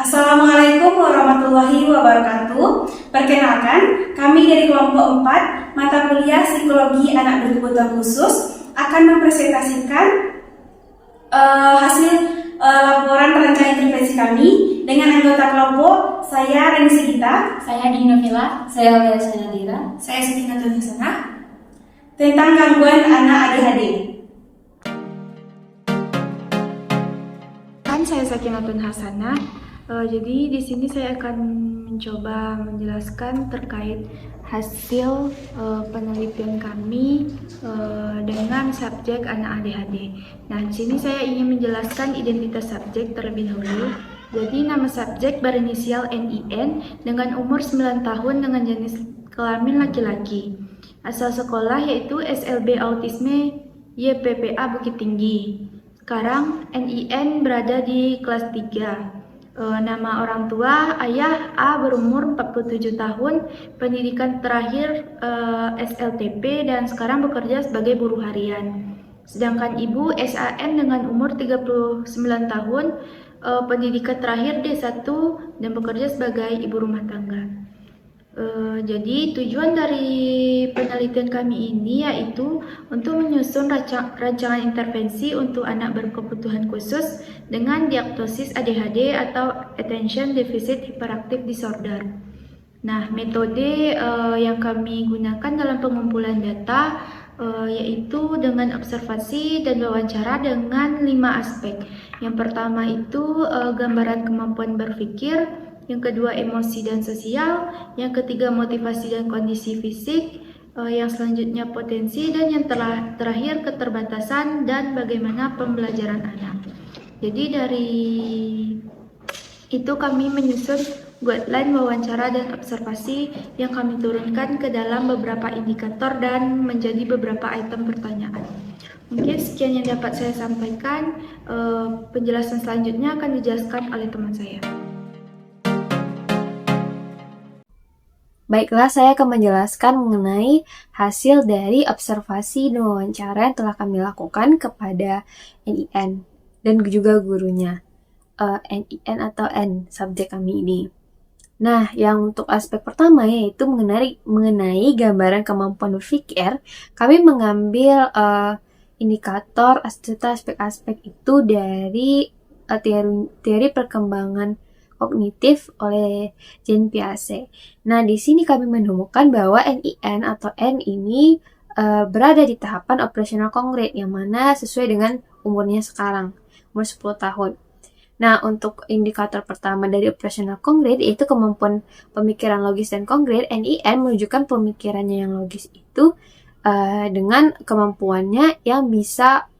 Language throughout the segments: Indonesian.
Assalamualaikum warahmatullahi wabarakatuh. Perkenalkan, kami dari kelompok 4 mata kuliah Psikologi Anak Berkebutuhan Khusus akan mempresentasikan hasil laporan terancang intervensi kami dengan anggota kelompok saya Reni Sigita, Saya Dina Villa, saya Lea Sanadira, saya Siti Natun Hasana, tentang gangguan anak ADHD. Saya Sakinatun Hasanah. Jadi di sini saya akan mencoba menjelaskan terkait hasil penelitian kami dengan subjek anak ADHD. Nah, di sini saya ingin menjelaskan identitas subjek terlebih dahulu. Jadi nama subjek berinisial NIN dengan umur 9 tahun dengan jenis kelamin laki-laki. Asal sekolah yaitu SLB Autisme YPPA Bukit Tinggi. Sekarang NIN berada di kelas 3. Nama orang tua, ayah A berumur 47 tahun, pendidikan terakhir SLTP dan sekarang bekerja sebagai buruh harian. Sedangkan ibu SAN dengan umur 39 tahun, pendidikan terakhir D1 dan bekerja sebagai ibu rumah tangga. Jadi tujuan dari penelitian kami ini yaitu untuk menyusun rancangan intervensi untuk anak berkebutuhan khusus dengan diagnosis ADHD atau Attention Deficit Hyperactive Disorder. Nah, metode yang kami gunakan dalam pengumpulan data yaitu dengan observasi dan wawancara dengan 5 aspek. Yang pertama itu gambaran kemampuan berpikir, yang kedua emosi dan sosial, yang ketiga motivasi dan kondisi fisik, yang selanjutnya potensi, dan yang terakhir keterbatasan dan bagaimana pembelajaran anak. Jadi dari itu kami menyusun guideline wawancara dan observasi yang kami turunkan ke dalam beberapa indikator dan menjadi beberapa item pertanyaan. Mungkin sekian yang dapat saya sampaikan. Penjelasan selanjutnya akan dijelaskan oleh teman saya. Baiklah, saya akan menjelaskan mengenai hasil dari observasi dan wawancara yang telah kami lakukan kepada NIN dan juga gurunya. NIN atau N, subjek kami ini. Nah, yang untuk aspek pertama yaitu mengenai gambaran kemampuan berpikir, kami mengambil indikator serta aspek-aspek itu dari teori perkembangan kognitif oleh Jean Piaget. Nah, di sini kami menemukan bahwa NIN atau N ini berada di tahapan operasional konkret yang mana sesuai dengan umurnya sekarang, umur 10 tahun. Nah, untuk indikator pertama dari operasional konkret yaitu kemampuan pemikiran logis dan konkret, NIN menunjukkan pemikirannya yang logis itu dengan kemampuannya yang bisa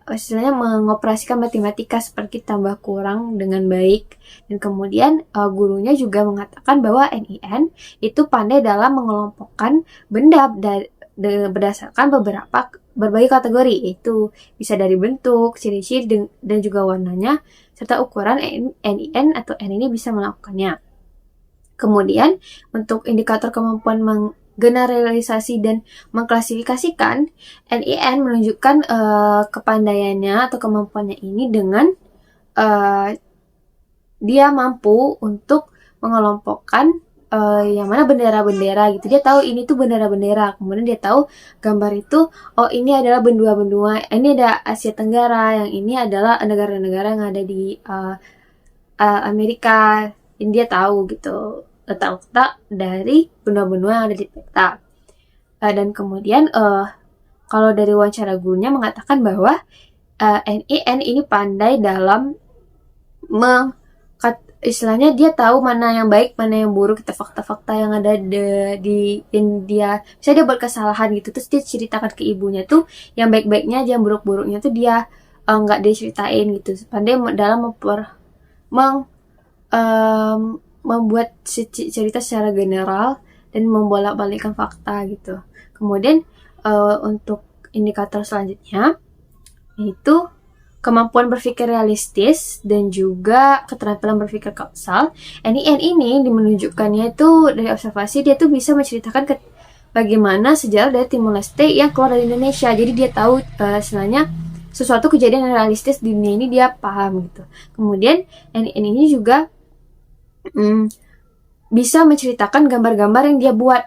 istilahnya mengoperasikan matematika seperti tambah kurang dengan baik. Dan kemudian gurunya juga mengatakan bahwa NIN itu pandai dalam mengelompokkan benda berdasarkan berbagai kategori, yaitu bisa dari bentuk, ciri-ciri dan juga warnanya, serta ukuran NIN atau N ini bisa melakukannya. Kemudian untuk indikator kemampuan generalisasi dan mengklasifikasikan, NIN menunjukkan kepandaiannya atau kemampuannya ini dengan dia mampu untuk mengelompokkan yang mana bendera-bendera gitu. Dia tahu ini tuh bendera-bendera, kemudian dia tahu gambar itu, oh ini adalah benua-benua, ini ada Asia Tenggara, yang ini adalah negara-negara yang ada di Amerika. Ini dia tahu gitu letak-letak dari benua-benua yang ada di peta. Dan kemudian kalau dari wawancara gurunya mengatakan bahwa NIN ini pandai dalam istilahnya dia tahu mana yang baik, mana yang buruk, fakta-fakta yang ada di dia. Misalnya dia buat kesalahan gitu, terus dia ceritakan ke ibunya tuh yang baik-baiknya aja, yang buruk-buruknya tuh dia nggak diceritain gitu. Pandai dalam membuat cerita secara general dan membolak-balikkan fakta gitu. Kemudian untuk indikator selanjutnya yaitu kemampuan berpikir realistis dan juga keterampilan berpikir kausal. NIN ini menunjukkannya itu dari observasi, dia tuh bisa menceritakan bagaimana sejarah dari Timor Leste yang keluar dari Indonesia. Jadi dia tahu sebenarnya sesuatu kejadian yang realistis di dunia ini dia paham gitu. Kemudian NIN ini juga bisa menceritakan gambar-gambar yang dia buat.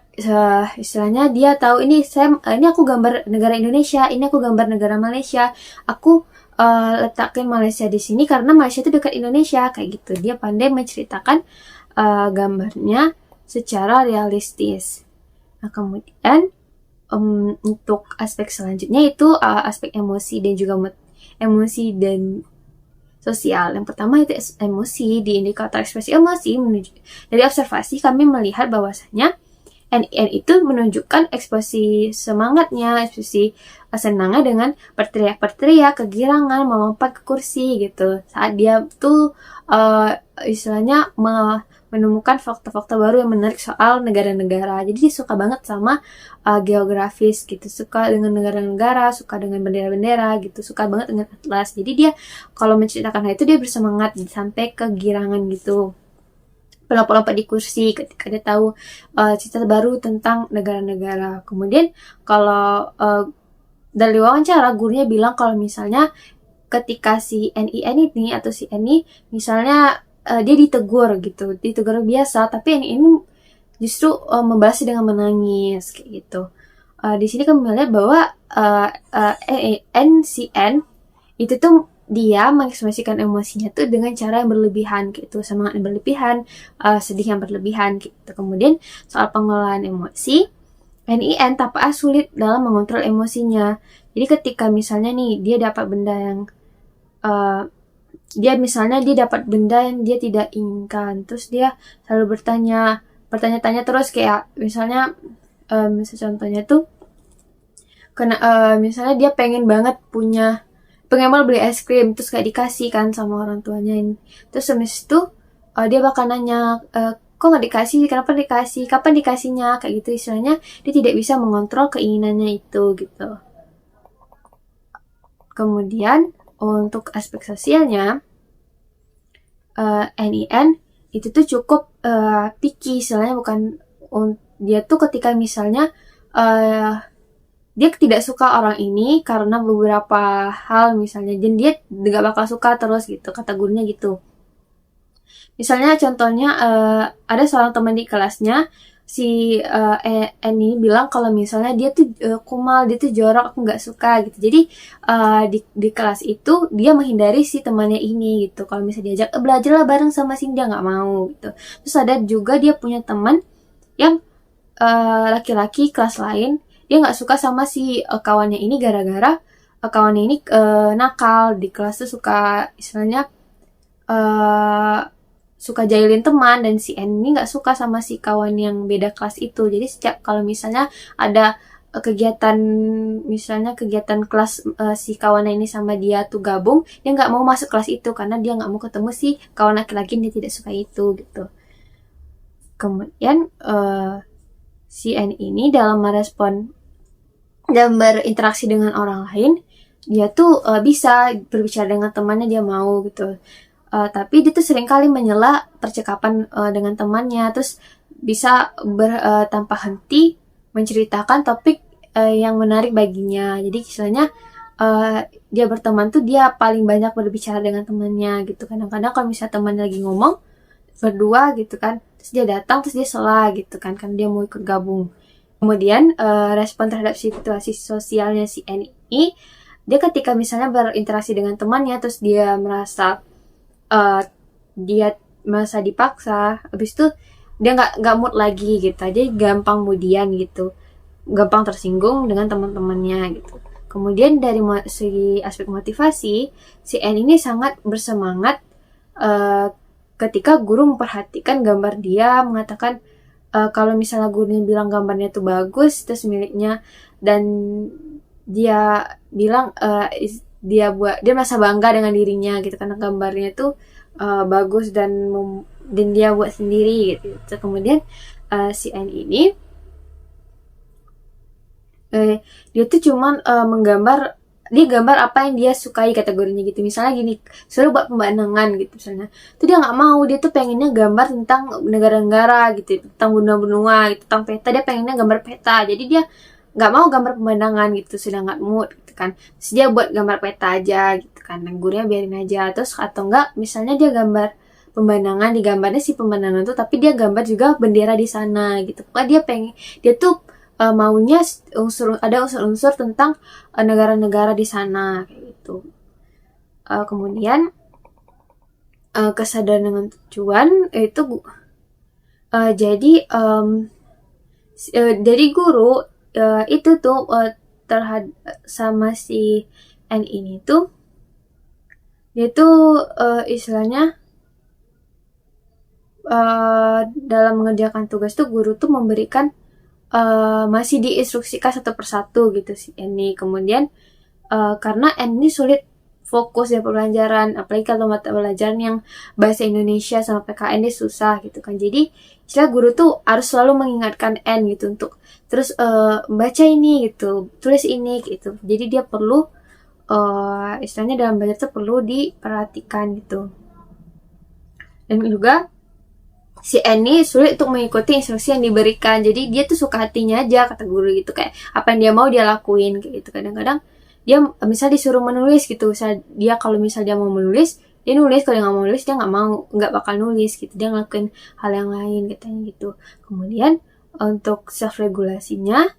Istilahnya dia tahu ini aku gambar negara Indonesia, ini aku gambar negara Malaysia, aku letakin Malaysia di sini karena Malaysia itu dekat Indonesia, kayak gitu. Dia pandai menceritakan gambarnya secara realistis. Nah, kemudian untuk aspek selanjutnya itu aspek emosi dan juga emosi dan sosial. Yang pertama itu emosi. Di indikator ekspresi emosi dari observasi kami melihat bahwasanya NIN itu menunjukkan ekspresi semangatnya, ekspresi senangnya dengan berteriak-berteriak, kegirangan, melompat ke kursi gitu. Saat dia tuh istilahnya menemukan fakta-fakta baru yang menarik soal negara-negara. Jadi dia suka banget sama geografis gitu, suka dengan negara-negara, suka dengan bendera-bendera gitu, suka banget dengan atlas. Jadi dia kalau menceritakan hal itu dia bersemangat sampai kegirangan gitu. Lompat-lompat di kursi ketika dia tahu cerita baru tentang negara-negara. Kemudian kalau dari wawancara gurunya bilang kalau misalnya ketika si NIN ini atau si NI misalnya dia ditegur gitu, ditegur biasa, tapi ini justru membalasnya dengan menangis kayak gitu. Di sini kami melihat bahwa NCN itu tuh dia mengekspresikan emosinya tuh dengan cara yang berlebihan gitu, semangat yang berlebihan, sedih yang berlebihan gitu. Kemudian soal pengelolaan emosi, NIN tampak sulit dalam mengontrol emosinya. Jadi ketika misalnya nih dia dapat benda yang dia dapat benda yang dia tidak inginkan, terus dia selalu bertanya-tanya terus, kayak misalnya contohnya tuh misalnya dia pengen banget beli es krim, terus gak dikasih kan sama orang tuanya ini. Terus habis itu dia bakal nanya, kok gak dikasih, kenapa dikasih, kapan dikasihnya, kayak gitu. Istilahnya dia tidak bisa mengontrol keinginannya itu gitu. Kemudian untuk aspek sosialnya, NIN itu tuh cukup picky, istilahnya dia tuh ketika misalnya dia tidak suka orang ini karena beberapa hal misalnya, dan dia gak bakal suka terus gitu, kata gurunya gitu. Misalnya contohnya ada seorang teman di kelasnya, si Annie bilang kalau misalnya dia tuh kumal, dia tuh jorok, aku nggak suka gitu. Jadi di kelas itu dia menghindari si temannya ini gitu. Kalau misalnya diajak belajarlah bareng sama si dia nggak mau gitu. Terus ada juga dia punya teman yang laki-laki kelas lain, dia nggak suka sama si kawannya ini gara-gara kawannya ini nakal di kelas tuh, suka istilahnya suka jahilin teman, dan si N ini nggak suka sama si kawan yang beda kelas itu. Jadi setiap kalau misalnya ada kegiatan kelas si kawan ini sama dia tuh gabung, dia nggak mau masuk kelas itu karena dia nggak mau ketemu si kawan laki-laki yang dia tidak suka itu gitu. Kemudian si N ini dalam berinteraksi dengan orang lain, dia tuh bisa berbicara dengan temannya, dia mau gitu. Tapi dia tuh seringkali menyela percakapan dengan temannya, terus bisa tanpa henti menceritakan topik yang menarik baginya. Jadi istilahnya dia berteman tuh dia paling banyak berbicara dengan temannya gitu. Kadang-kadang kalau misalnya teman lagi ngomong berdua gitu kan, terus dia datang, terus dia sela gitu kan dia mau ikut gabung. Kemudian respon terhadap situasi sosialnya si NI, dia ketika misalnya berinteraksi dengan temannya, terus dia merasa dipaksa, habis itu dia nggak mood lagi gitu, dia gampang kemudian gitu, gampang tersinggung dengan teman-temannya gitu. Kemudian dari segi aspek motivasi, si N ini sangat bersemangat ketika guru memperhatikan gambar dia, mengatakan kalau misalnya gurunya bilang gambarnya tuh bagus, terus miliknya, dan dia bilang dia merasa bangga dengan dirinya gitu karena gambarnya tuh bagus dan dia buat sendiri gitu. Kemudian si N ini dia tuh cuman dia gambar apa yang dia sukai kategorinya gitu. Misalnya gini, suruh buat pemandangan gitu misalnya, tuh dia nggak mau, dia tuh pengennya gambar tentang negara-negara gitu, tentang benua-benua gitu, tentang peta, dia pengennya gambar peta. Jadi dia nggak mau gambar pemandangan gitu, sudah nggak mood gitu kan, terus dia buat gambar peta aja gitu kan, nah gurunya biarin aja. Terus atau enggak misalnya dia gambar pemandangan, di gambarnya si pemandangan tuh tapi dia gambar juga bendera di sana gitu, pokoknya dia tuh maunya ada unsur-unsur tentang negara-negara di sana kayak gitu. Kemudian kesadaran dengan tujuan itu jadi dari guru itu tuh terhadap sama si N ini tuh, dia tuh istilahnya dalam mengerjakan tugas tuh guru tuh memberikan masih diinstruksikan satu persatu gitu si N ini. Kemudian karena N ini sulit fokus ya pelajaran, apalagi kalau mata pelajaran yang bahasa Indonesia sama PKN dia susah gitu kan. Jadi istilah guru tuh harus selalu mengingatkan N gitu untuk terus baca ini gitu, tulis ini gitu. Jadi dia perlu istilahnya dalam belajar tuh perlu diperhatikan gitu. Dan juga si N ini sulit untuk mengikuti instruksi yang diberikan. Jadi dia tuh suka hatinya aja kata guru gitu, kayak apa yang dia mau dia lakuin kayak gitu. Kadang-kadang dia misal disuruh menulis gitu, dia kalau misal dia mau menulis dia nulis, kalau dia nggak mau nulis dia nggak bakal nulis gitu, dia ngelakuin hal yang lain katanya gitu. Kemudian untuk self regulasinya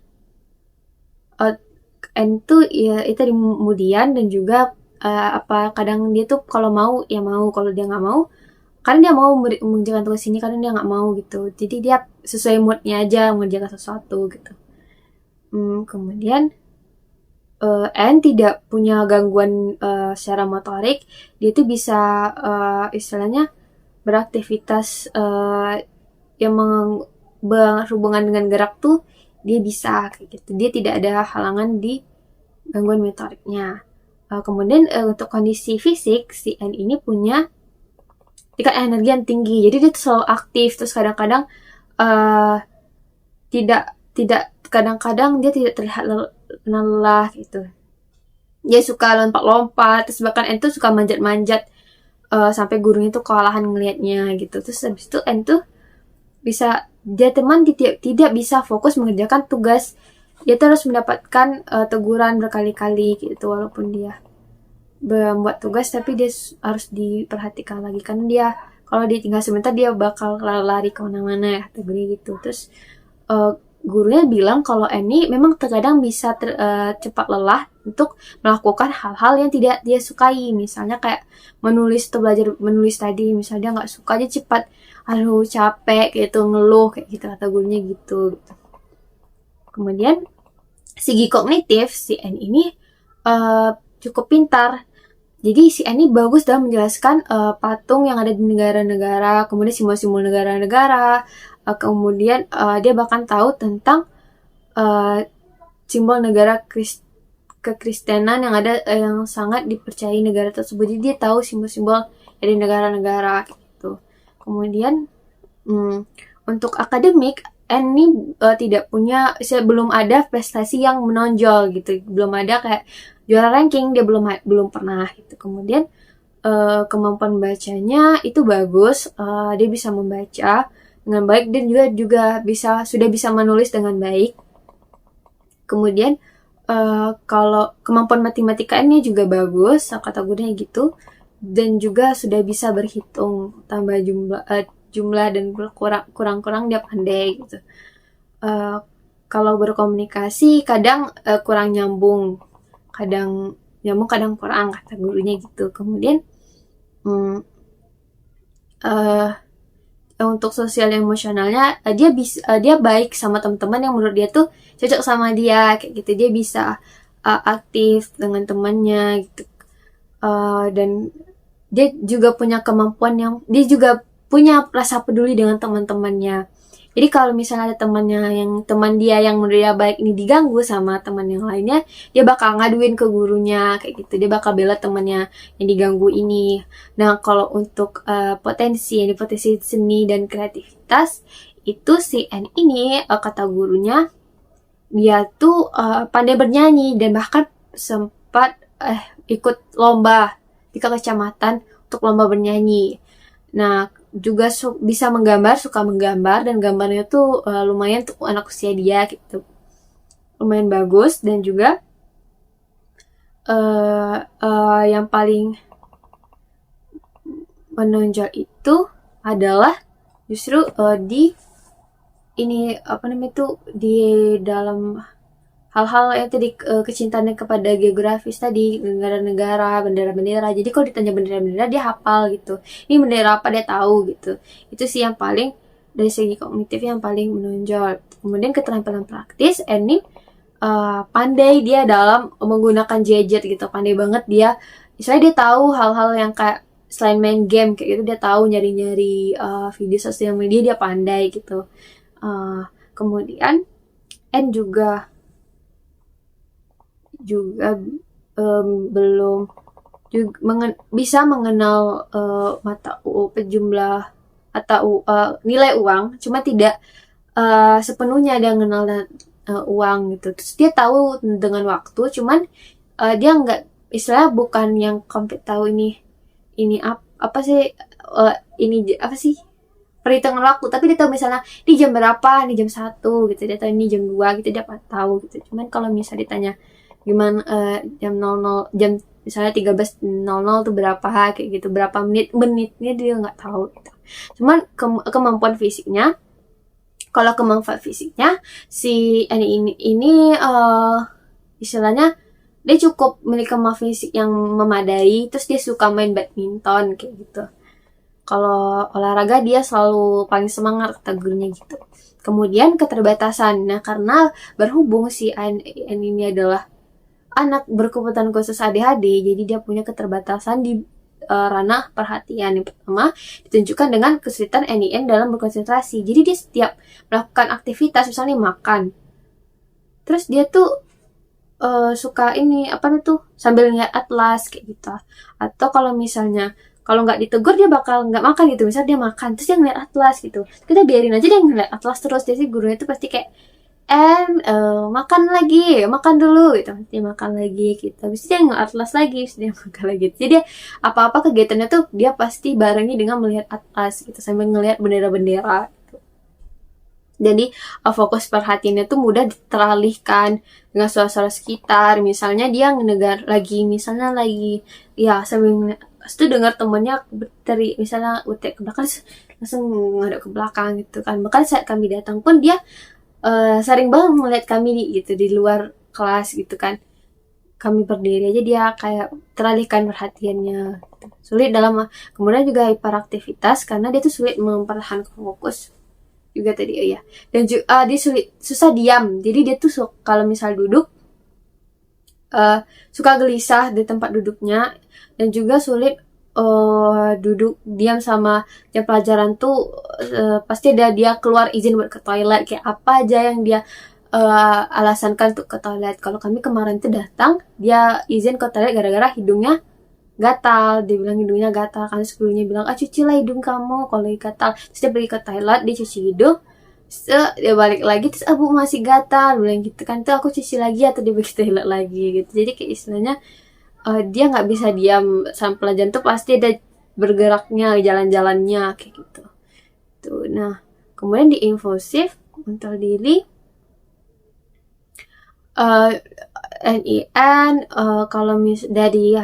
N tuh ya itu kemudian, dan juga kadang dia tuh kalau mau ya mau, kalau dia nggak mau karena dia mau mengerjakan tugas ini, karena dia nggak mau gitu, jadi dia sesuai moodnya aja mengerjakan sesuatu gitu. Kemudian N tidak punya gangguan secara motorik, dia tuh bisa istilahnya beraktivitas yang berhubungan dengan gerak tuh dia bisa kayak gitu, dia tidak ada halangan di gangguan motoriknya. Kemudian untuk kondisi fisik si N ini punya tingkat energi yang tinggi, jadi dia tuh selalu aktif, terus kadang-kadang kadang-kadang dia tidak terlihat lelah gitu. Dia suka lompat-lompat, terus bahkan N tuh suka manjat-manjat sampai gurunya tuh kewalahan ngelihatnya gitu. Terus habis itu N tuh tidak bisa fokus mengerjakan tugas. Dia tuh harus mendapatkan teguran berkali-kali gitu, walaupun dia membuat tugas tapi dia harus diperhatikan lagi, karena dia kalau ditinggal sebentar dia bakal lari kemana-mana ya, kategori gitu. Terus gurunya bilang kalau Annie memang terkadang bisa cepat lelah untuk melakukan hal-hal yang tidak dia sukai, misalnya kayak menulis atau belajar menulis tadi, misalnya dia nggak suka aja cepat, aduh capek gitu, ngeluh kayak gitu kata gurunya gitu. Kemudian segi kognitif si N ini cukup pintar. Jadi si N ini bagus dalam menjelaskan patung yang ada di negara-negara, kemudian simbol-simbol negara-negara, kemudian dia bahkan tahu tentang simbol negara kekristenan yang ada yang sangat dipercayai negara tersebut. Jadi dia tahu simbol-simbol dari negara-negara gitu. Kemudian untuk akademik N ini tidak punya, belum ada prestasi yang menonjol gitu, belum ada kayak juara ranking, dia belum pernah gitu. Kemudian kemampuan bacanya itu bagus, dia bisa membaca dengan baik dan juga sudah bisa menulis dengan baik. Kemudian kalau kemampuan matematikanya juga bagus, kata gurunya gitu, dan juga sudah bisa berhitung tambah jumlah dan kurang-kurang dia pandai gitu. Kalau berkomunikasi kadang kurang nyambung, kadang kurang kata gurunya gitu. Kemudian untuk sosial emosionalnya dia baik sama teman-teman yang menurut dia tuh cocok sama dia kayak gitu. Dia bisa aktif dengan temannya gitu, dan dia juga punya kemampuan dia juga punya rasa peduli dengan teman-temannya. Jadi kalau misalnya ada teman dia yang menurut dia baik ini diganggu sama teman yang lainnya, dia bakal ngaduin ke gurunya kayak gitu. Dia bakal bela temannya yang diganggu ini. Nah, kalau untuk potensi seni dan kreativitas itu si N ini kata gurunya dia tuh pandai bernyanyi dan bahkan sempat ikut lomba di kecamatan untuk lomba bernyanyi. Nah, juga bisa suka menggambar, dan gambarnya tuh lumayan tuh anak usia dia gitu. lumayan bagus, dan juga yang paling menonjol itu adalah justru di ini apa namanya tuh, di dalam hal-hal yang tadi kecintaannya kepada geografis tadi, negara-negara, bendera-bendera. Jadi kalau ditanya bendera-bendera dia hafal gitu. Ini bendera apa dia tahu gitu. Itu sih yang paling dari segi kognitif yang paling menonjol. Kemudian keterampilan praktis, ini pandai dia dalam menggunakan gadget gitu. Pandai banget dia. Misalnya dia tahu hal-hal yang kayak selain main game kayak gitu, dia tahu nyari-nyari video sosial media, dia pandai gitu. Kemudian N juga belum juga bisa mengenal mata jumlah atau nilai uang, cuma tidak sepenuhnya dia mengenal uang gitu. Terus dia tahu dengan waktu, cuman dia nggak, istilah bukan yang komplit tahu ini apa sih ini apa sih perhitungan waktu, tapi dia tahu misalnya ini jam berapa, ini jam 1 gitu, dia tahu ini jam 2 gitu, dia tahu gitu. Cuman kalau misalnya ditanya gimana jam 00 jam misalnya 13.00 tuh berapa kayak gitu, berapa menitnya dia nggak tahu gitu. Cuman kemampuan fisiknya, kalau kemampuan fisiknya si ini istilahnya dia cukup memiliki kemampuan fisik yang memadai, terus dia suka main badminton kayak gitu. Kalau olahraga dia selalu paling semangat kata gurunya gitu. Kemudian keterbatasan, nah karena berhubung si ini adalah anak berkebutuhan khusus ADHD, jadi dia punya keterbatasan di ranah perhatian. Yang pertama ditunjukkan dengan kesulitan NIN dalam berkonsentrasi. Jadi dia setiap melakukan aktivitas, misalnya makan, terus dia tuh suka ini apa tuh sambil ngeliat atlas kayak gitu. Atau kalau misalnya kalau nggak ditegur dia bakal nggak makan gitu. Misalnya dia makan terus dia ngeliat atlas gitu, kita biarin aja dia ngeliat atlas terus. Jadi gurunya tuh pasti kayak makan dulu gitu, dia makan lagi gitu, habis dia ngeliat atlas lagi, habis dia makan lagi. Jadi dia apa-apa kegiatannya tuh dia pasti barengi dengan melihat atlas gitu, sambil ngelihat bendera-bendera gitu. Jadi fokus perhatiannya tuh mudah teralihkan dengan suara-suara sekitar. Misalnya dia misalnya lagi ya sambil itu dengar temennya dari misalnya utek ke belakang, langsung ngadep ke belakang gitu kan. Bahkan saat kami datang pun dia sering banget melihat kami gitu di luar kelas gitu kan. Kami berdiri aja dia kayak teralihkan perhatiannya gitu. Sulit dalam, kemudian juga hiperaktivitas karena dia tuh sulit mempertahankan fokus juga tadi ya. Dan juga dia susah diam. Jadi dia tuh kalau misal duduk suka gelisah di tempat duduknya, dan juga sulit duduk diam sama jam pelajaran tuh pasti dia keluar izin buat ke toilet, kayak apa aja yang dia alasankan untuk ke toilet. Kalau kami kemarin tuh datang, dia izin ke toilet gara-gara hidungnya gatal. Dia bilang hidungnya gatal kan, sebelumnya bilang cucilah hidung kamu kalau gatal. Terus dia pergi ke toilet, dia cuci hidung, dia balik lagi, terus Bu masih gatal, bilang gitu kan. Tuh aku cuci lagi atau dia pergi ke toilet lagi gitu. Jadi kayak istilahnya dia nggak bisa diam sama pelajaran tuh, pasti ada bergeraknya, jalan-jalannya kayak gitu. Tuh, nah kemudian di impulsif kontrol diri, NIN kalau dari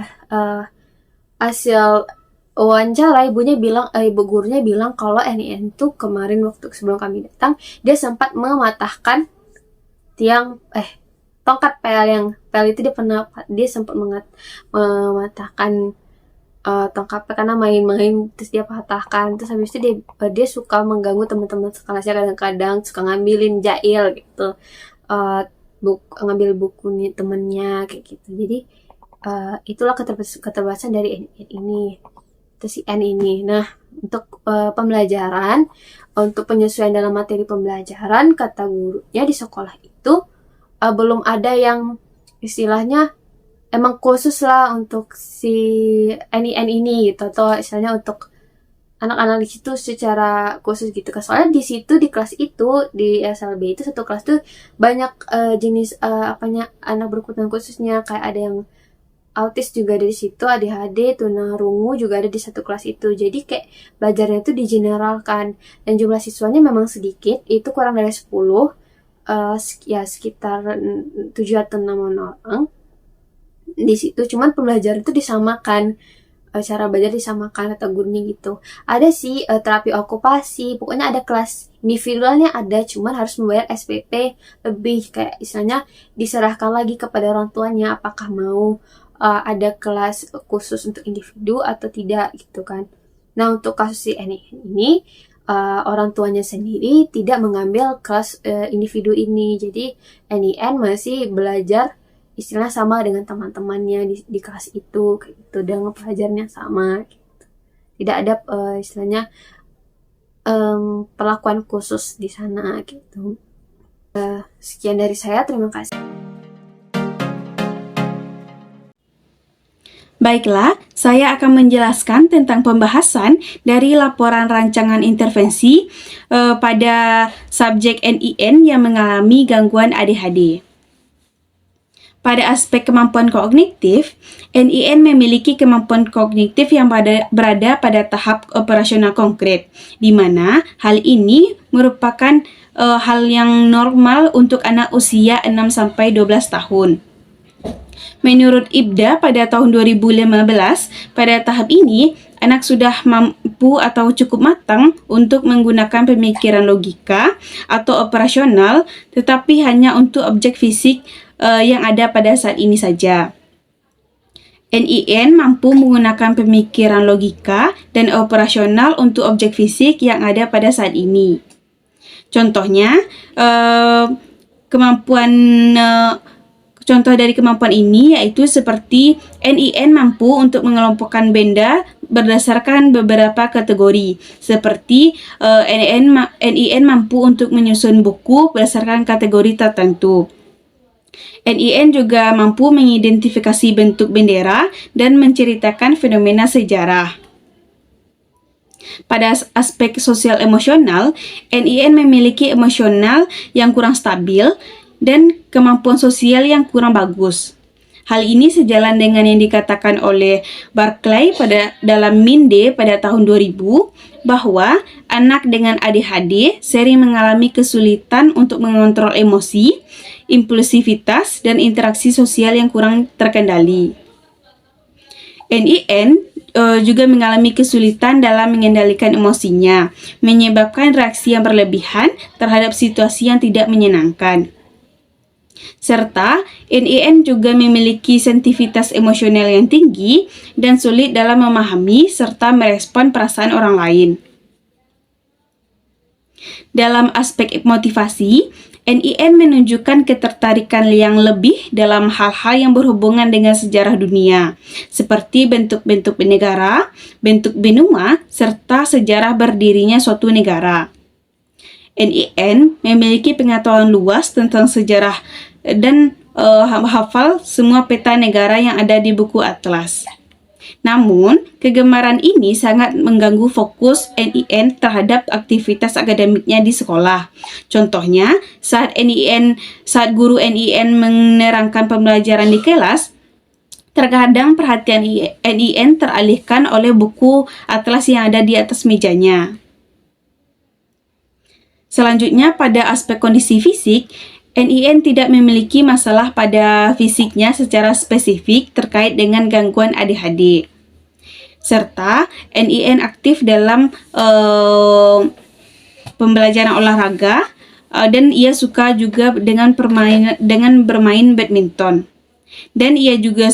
hasil wawancara ibu gurunya bilang kalau NIN tuh kemarin waktu sebelum kami datang dia sempat mematahkan tongkat pel itu dia sempat mematahkan tongkat pel karena main-main, terus dia patahkan. Terus habis itu dia suka mengganggu teman-teman sekelasnya, kadang-kadang suka ngambilin jail gitu, ngambil buku nih temennya kayak gitu. Jadi itulah keterbatasan dari ini, terus si N ini. Nah untuk pembelajaran, untuk penyesuaian dalam materi pembelajaran, kata gurunya di sekolah itu belum ada yang istilahnya emang khusus lah untuk si NIN ini gitu, atau istilahnya untuk anak-anak di situ secara khusus gitu kan. Soalnya di situ di kelas itu di SLB itu satu kelas tuh banyak jenis anak berkebutuhan khususnya, kayak ada yang autis juga dari situ, ADHD, tunarungu juga ada di satu kelas itu. Jadi kayak belajarnya itu digeneralkan, dan jumlah siswanya memang sedikit, itu kurang dari 10. sekitar 7 atau 6 orang di situ. Cuman pembelajaran itu disamakan, cara belajar disamakan atau gurunya gitu. Ada sih terapi okupasi, pokoknya ada kelas individualnya ada, cuman harus membayar SPP lebih, kayak istilahnya diserahkan lagi kepada orang tuanya apakah mau ada kelas khusus untuk individu atau tidak gitu kan. Nah, untuk kasus si ini orang tuanya sendiri tidak mengambil kelas individu ini, jadi NIN masih belajar istilah sama dengan teman-temannya di kelas itu kayak gitu, dengan pelajarannya sama gitu. Tidak ada istilahnya perlakuan khusus di sana gitu. Sekian dari saya, terima kasih. Baiklah, saya akan menjelaskan tentang pembahasan dari laporan rancangan intervensi pada subjek NIN yang mengalami gangguan ADHD. Pada aspek kemampuan kognitif, NIN memiliki kemampuan kognitif yang berada pada tahap operasional konkret, di mana hal ini merupakan hal yang normal untuk anak usia 6-12 tahun. Menurut IBDA pada tahun 2015, pada tahap ini, anak sudah mampu atau cukup matang untuk menggunakan pemikiran logika atau operasional, tetapi hanya untuk objek fisik yang ada pada saat ini saja. NIN mampu menggunakan pemikiran logika dan operasional untuk objek fisik yang ada pada saat ini. Contohnya, contoh dari kemampuan ini yaitu seperti NIN mampu untuk mengelompokkan benda berdasarkan beberapa kategori, seperti NIN mampu untuk menyusun buku berdasarkan kategori tertentu. NIN juga mampu mengidentifikasi bentuk bendera dan menceritakan fenomena sejarah. Pada aspek sosial emosional, NIN memiliki emosional yang kurang stabil dan kemampuan sosial yang kurang bagus. Hal ini sejalan dengan yang dikatakan oleh Barclay dalam MIND pada tahun 2000, bahwa anak dengan ADHD sering mengalami kesulitan untuk mengontrol emosi, impulsivitas, dan interaksi sosial yang kurang terkendali. NIN juga mengalami kesulitan dalam mengendalikan emosinya, menyebabkan reaksi yang berlebihan terhadap situasi yang tidak menyenangkan. Serta NIN juga memiliki sensitivitas emosional yang tinggi dan sulit dalam memahami serta merespon perasaan orang lain. Dalam aspek motivasi, NIN menunjukkan ketertarikan yang lebih dalam hal-hal yang berhubungan dengan sejarah dunia, seperti bentuk-bentuk negara, bentuk benua, serta sejarah berdirinya suatu negara. NIN memiliki pengetahuan luas tentang sejarah dan hafal semua peta negara yang ada di buku atlas. Namun, kegemaran ini sangat mengganggu fokus NIN terhadap aktivitas akademiknya di sekolah. Contohnya, saat guru NIN menerangkan pembelajaran di kelas, terkadang perhatian NIN teralihkan oleh buku atlas yang ada di atas mejanya. Selanjutnya, pada aspek kondisi fisik, NIN tidak memiliki masalah pada fisiknya secara spesifik terkait dengan gangguan ADHD. Serta NIN aktif dalam pembelajaran olahraga dan ia suka juga dengan bermain badminton. Dan ia juga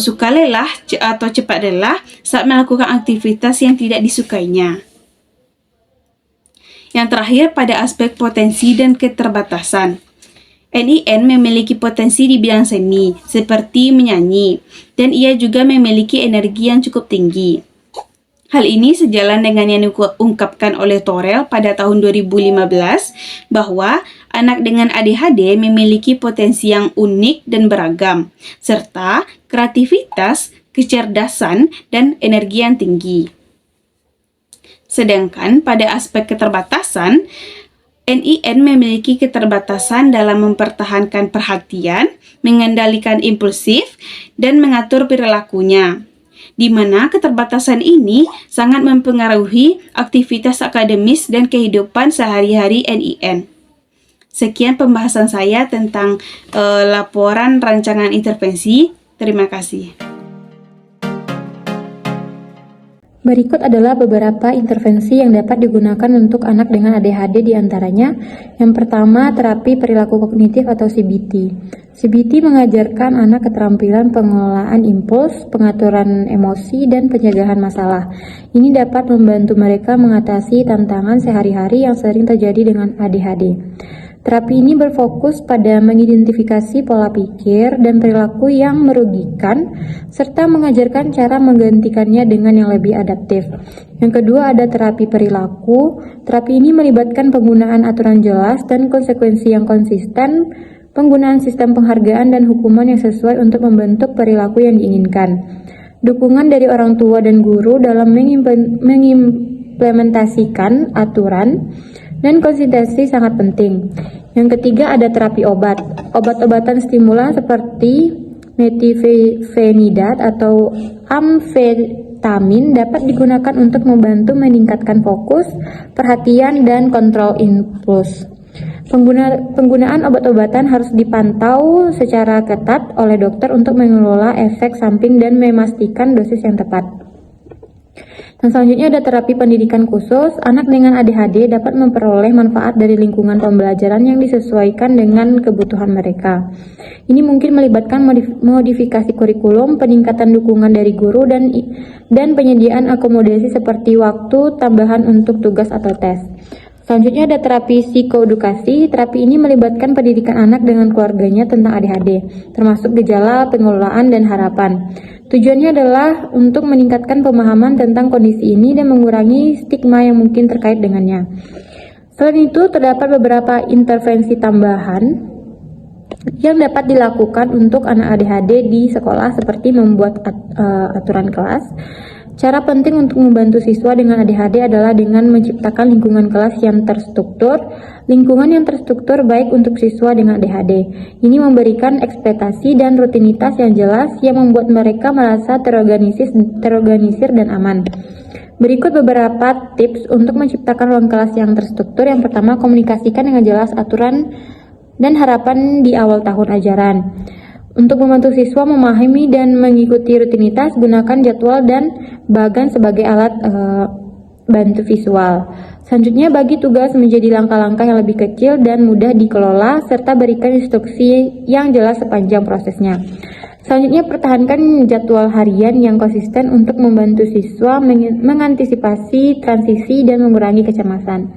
suka lelah atau cepat lelah saat melakukan aktivitas yang tidak disukainya. Yang terakhir, pada aspek potensi dan keterbatasan. NIN memiliki potensi di bidang seni, seperti menyanyi, dan ia juga memiliki energi yang cukup tinggi. Hal ini sejalan dengan yang diungkapkan oleh Torel pada tahun 2015, bahwa anak dengan ADHD memiliki potensi yang unik dan beragam, serta kreativitas, kecerdasan, dan energi yang tinggi. Sedangkan pada aspek keterbatasan, NIN memiliki keterbatasan dalam mempertahankan perhatian, mengendalikan impulsif, dan mengatur perilakunya, di mana keterbatasan ini sangat mempengaruhi aktivitas akademis dan kehidupan sehari-hari NIN. Sekian pembahasan saya tentang laporan rancangan intervensi. Terima kasih. Berikut adalah beberapa intervensi yang dapat digunakan untuk anak dengan ADHD di antaranya. Yang pertama, terapi perilaku kognitif atau CBT. CBT mengajarkan anak keterampilan pengelolaan impuls, pengaturan emosi, dan pencegahan masalah. Ini dapat membantu mereka mengatasi tantangan sehari-hari yang sering terjadi dengan ADHD. Terapi ini berfokus pada mengidentifikasi pola pikir dan perilaku yang merugikan, serta mengajarkan cara menggantikannya dengan yang lebih adaptif. Yang kedua ada terapi perilaku. Terapi ini melibatkan penggunaan aturan jelas dan konsekuensi yang konsisten, penggunaan sistem penghargaan dan hukuman yang sesuai untuk membentuk perilaku yang diinginkan. Dukungan dari orang tua dan guru dalam mengimplementasikan aturan dan konsistensi sangat penting. Yang ketiga ada terapi obat. Obat-obatan stimulan seperti metilfenidat atau amfetamin dapat digunakan untuk membantu meningkatkan fokus, perhatian, dan kontrol impuls. Penggunaan obat-obatan harus dipantau secara ketat oleh dokter untuk mengelola efek samping dan memastikan dosis yang tepat. Dan selanjutnya ada terapi pendidikan khusus. Anak dengan ADHD dapat memperoleh manfaat dari lingkungan pembelajaran yang disesuaikan dengan kebutuhan mereka. Ini mungkin melibatkan modifikasi kurikulum, peningkatan dukungan dari guru, dan penyediaan akomodasi seperti waktu tambahan untuk tugas atau tes. Selanjutnya ada terapi psikoedukasi. Terapi ini melibatkan pendidikan anak dengan keluarganya tentang ADHD, termasuk gejala, pengelolaan, dan harapan. Tujuannya adalah untuk meningkatkan pemahaman tentang kondisi ini dan mengurangi stigma yang mungkin terkait dengannya. Selain itu, terdapat beberapa intervensi tambahan yang dapat dilakukan untuk anak ADHD di sekolah, seperti membuat aturan kelas. Cara penting untuk membantu siswa dengan ADHD adalah dengan menciptakan lingkungan kelas yang terstruktur. Lingkungan yang terstruktur baik untuk siswa dengan ADHD. Ini memberikan ekspektasi dan rutinitas yang jelas yang membuat mereka merasa terorganisir dan aman. Berikut beberapa tips untuk menciptakan ruang kelas yang terstruktur. Yang pertama, komunikasikan dengan jelas aturan dan harapan di awal tahun ajaran. Untuk membantu siswa memahami dan mengikuti rutinitas, gunakan jadwal dan bagan sebagai alat bantu visual. Selanjutnya, bagi tugas menjadi langkah-langkah yang lebih kecil dan mudah dikelola, serta berikan instruksi yang jelas sepanjang prosesnya. Selanjutnya, pertahankan jadwal harian yang konsisten untuk membantu siswa mengantisipasi transisi dan mengurangi kecemasan.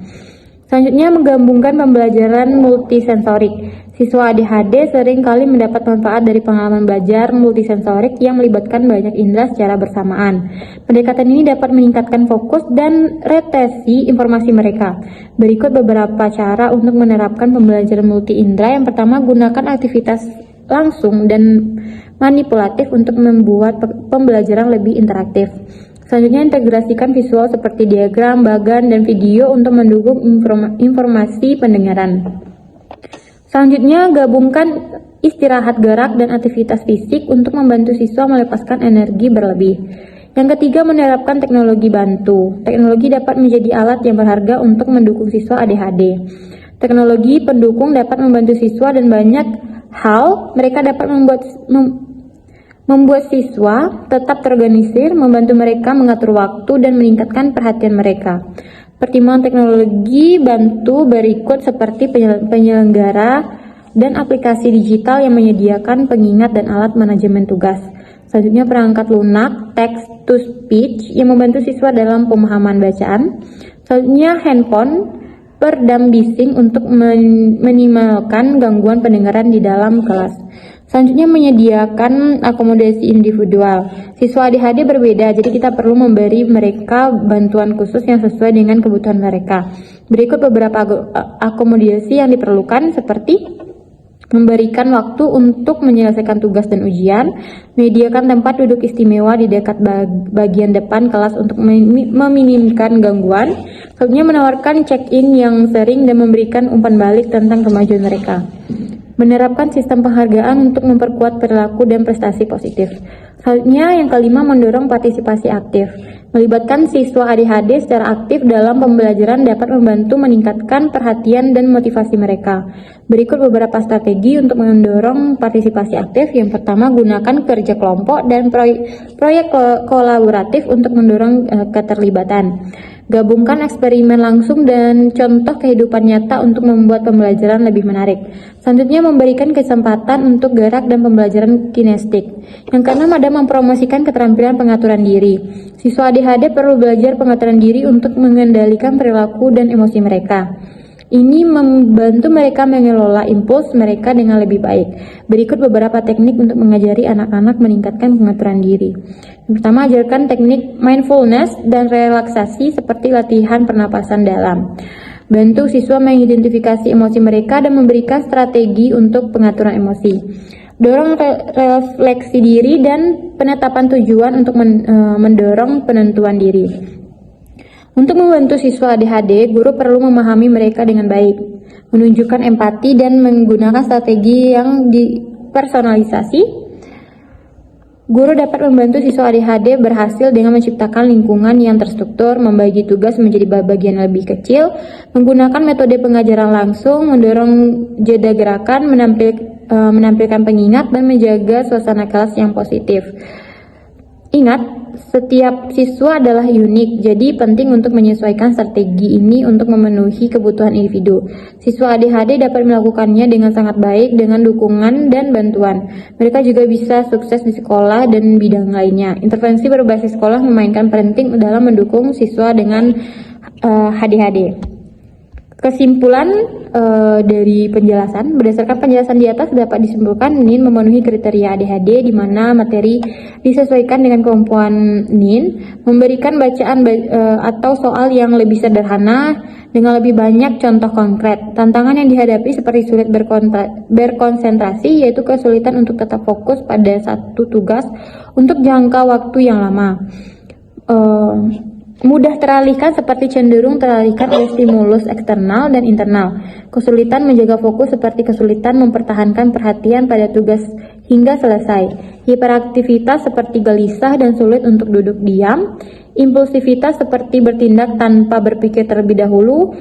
Selanjutnya, menggabungkan pembelajaran multisensorik. Siswa ADHD sering kali mendapat manfaat dari pengalaman belajar multisensorik yang melibatkan banyak indera secara bersamaan. Pendekatan ini dapat meningkatkan fokus dan retensi informasi mereka. Berikut beberapa cara untuk menerapkan pembelajaran multi indera. Yang pertama, gunakan aktivitas langsung dan manipulatif untuk membuat pembelajaran lebih interaktif. Selanjutnya, integrasikan visual seperti diagram, bagan, dan video untuk mendukung informasi pendengaran. Selanjutnya, gabungkan istirahat gerak dan aktivitas fisik untuk membantu siswa melepaskan energi berlebih. Yang ketiga, menerapkan teknologi bantu. Teknologi dapat menjadi alat yang berharga untuk mendukung siswa ADHD. Teknologi pendukung dapat membantu siswa dan banyak hal. Mereka dapat membuat siswa tetap terorganisir, membantu mereka mengatur waktu, dan meningkatkan perhatian mereka. Pertimbangan teknologi bantu berikut seperti penyelenggara dan aplikasi digital yang menyediakan pengingat dan alat manajemen tugas. Selanjutnya, perangkat lunak, text to speech yang membantu siswa dalam pemahaman bacaan. Selanjutnya, handphone peredam bising untuk meminimalkan gangguan pendengaran di dalam kelas. Selanjutnya, menyediakan akomodasi individual. Siswa ADHD berbeda, jadi kita perlu memberi mereka bantuan khusus yang sesuai dengan kebutuhan mereka. Berikut beberapa akomodasi yang diperlukan, seperti memberikan waktu untuk menyelesaikan tugas dan ujian, menyediakan tempat duduk istimewa di dekat bagian depan kelas untuk meminimkan gangguan. Selanjutnya, menawarkan check-in yang sering dan memberikan umpan balik tentang kemajuan mereka. Menerapkan sistem penghargaan untuk memperkuat perilaku dan prestasi positif. Selanjutnya, yang kelima, mendorong partisipasi aktif. Melibatkan siswa ADHD secara aktif dalam pembelajaran dapat membantu meningkatkan perhatian dan motivasi mereka. Berikut beberapa strategi untuk mendorong partisipasi aktif. Yang pertama, gunakan kerja kelompok dan proyek kolaboratif untuk mendorong keterlibatan. Gabungkan eksperimen langsung dan contoh kehidupan nyata untuk membuat pembelajaran lebih menarik. Selanjutnya, memberikan kesempatan untuk gerak dan pembelajaran kinestik. Yang keenam, ada mempromosikan keterampilan pengaturan diri. Siswa ADHD perlu belajar pengaturan diri untuk mengendalikan perilaku dan emosi mereka. Ini membantu mereka mengelola impuls mereka dengan lebih baik. Berikut beberapa teknik untuk mengajari anak-anak meningkatkan pengaturan diri. Yang pertama, ajarkan teknik mindfulness dan relaksasi seperti latihan pernapasan dalam. Bantu siswa mengidentifikasi emosi mereka dan memberikan strategi untuk pengaturan emosi. Dorong refleksi diri dan penetapan tujuan untuk mendorong penentuan diri. Untuk membantu siswa ADHD, guru perlu memahami mereka dengan baik, menunjukkan empati dan menggunakan strategi yang dipersonalisasi. Guru dapat membantu siswa ADHD berhasil dengan menciptakan lingkungan yang terstruktur, membagi tugas menjadi bagian lebih kecil, menggunakan metode pengajaran langsung, mendorong jeda gerakan, menampilkan pengingat, dan menjaga suasana kelas yang positif. Ingat, setiap siswa adalah unik, jadi penting untuk menyesuaikan strategi ini untuk memenuhi kebutuhan individu. Siswa ADHD dapat melakukannya dengan sangat baik dengan dukungan dan bantuan. Mereka juga bisa sukses di sekolah dan bidang lainnya. Intervensi berbasis sekolah memainkan peran penting dalam mendukung siswa dengan ADHD. Kesimpulan dari penjelasan, berdasarkan penjelasan di atas dapat disimpulkan NIN memenuhi kriteria ADHD di mana materi disesuaikan dengan kemampuan NIN, memberikan bacaan atau soal yang lebih sederhana dengan lebih banyak contoh konkret. Tantangan yang dihadapi seperti sulit berkonsentrasi, yaitu kesulitan untuk tetap fokus pada satu tugas untuk jangka waktu yang lama. Mudah teralihkan seperti cenderung teralihkan oleh stimulus eksternal dan internal. Kesulitan menjaga fokus seperti kesulitan mempertahankan perhatian pada tugas hingga selesai. Hiperaktivitas seperti gelisah dan sulit untuk duduk diam. Impulsivitas seperti bertindak tanpa berpikir terlebih dahulu,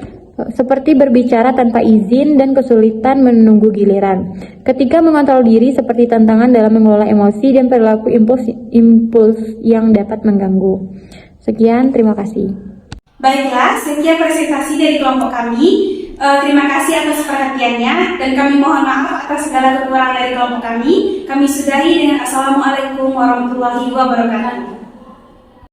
seperti berbicara tanpa izin dan kesulitan menunggu giliran. Ketika mengontrol diri seperti tantangan dalam mengelola emosi dan perilaku impuls yang dapat mengganggu. Sekian, terima kasih. Baiklah, sekian presentasi dari kelompok kami. Terima kasih atas perhatiannya dan kami mohon maaf atas segala kekurangan dari kelompok kami. Kami sudahi dengan Assalamualaikum warahmatullahi wabarakatuh.